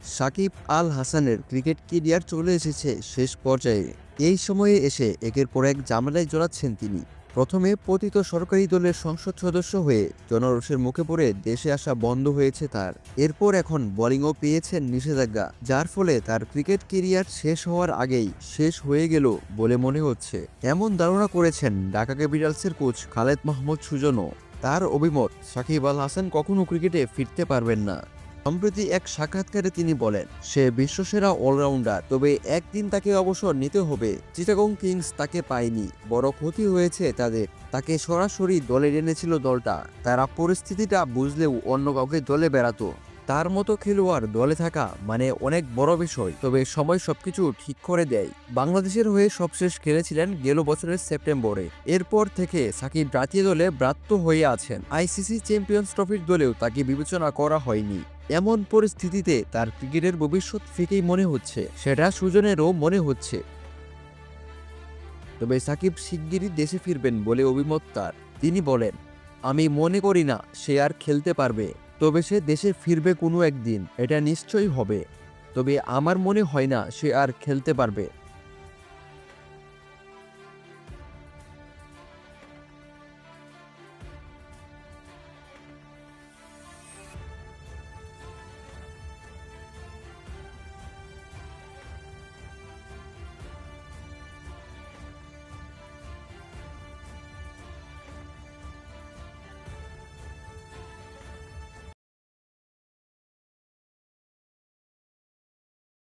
সাকিব আল হাসানের cricket career চলে এসেছে শেষ পর্যায়ে। এই সময়ে এসে একের পর এক ঝামেলায় জড়াচ্ছেন তিনি। প্রথমে পতিত সরকারি দলের সংসদ সদস্য হয়ে জনরোষের মুখে পড়ে দেশে আসা বন্ধ হয়েছে তার। এরপর এখন বোলিংও পেয়েছেন নিষেধাজ্ঞা, যার ফলে তার ক্রিকেট কেরিয়ার শেষ হওয়ার আগেই শেষ হয়ে গেল বলে মনে হচ্ছে। এমন ধারণা করেছেন ঢাকা ক্যাপিটালসের কোচ খালেদ মাহমুদ সুজনও। তার অভিমত, সাকিব আল হাসান কখনো ক্রিকেটে ফিরতে পারবেন না। সম্প্রতি এক সাক্ষাৎকারে তিনি বলেন, সে বিশ্বসেরা অলরাউন্ডার, তবে একদিন তাকে অবসর নিতে হবে। চিটাগং কিংস তাকে পায়নি, বড় ক্ষতি হয়েছে তাদের। তাকে সরাসরি দলে এনেছিল দলটা, তারা পরিস্থিতিটা বুঝলেও অন্য কাউকে দলে বেড়াতো। তার মতো খেলোয়াড় দলে থাকা মানে অনেক বড় বিষয়, তবে সময় সবকিছু ঠিক করে দেয়। বাংলাদেশের হয়ে সবশেষ খেলেছিলেন গেল বছরের সেপ্টেম্বরে। এরপর থেকে সাকিব জাতীয় দলে ব্রাত্য হয়ে আছেন। আইসিসি চ্যাম্পিয়ন্স ট্রফির দলেও তাকে বিবেচনা করা হয়নি। এমন পরিস্থিতিতে তার ক্রিকেটের ভবিষ্যৎ ফিকেই মনে হচ্ছে, সেটা সুজনেরও মনে হচ্ছে। তবে সাকিব শিগগিরই দেশে ফিরবেন বলে অভিমত তার। তিনি বলেন, আমি মনে করি না সে আর খেলতে পারবে, তবে সে দেশে ফিরবে কোনো একদিন, এটা নিশ্চয়ই হবে। তবে আমার মনে হয় না সে আর খেলতে পারবে।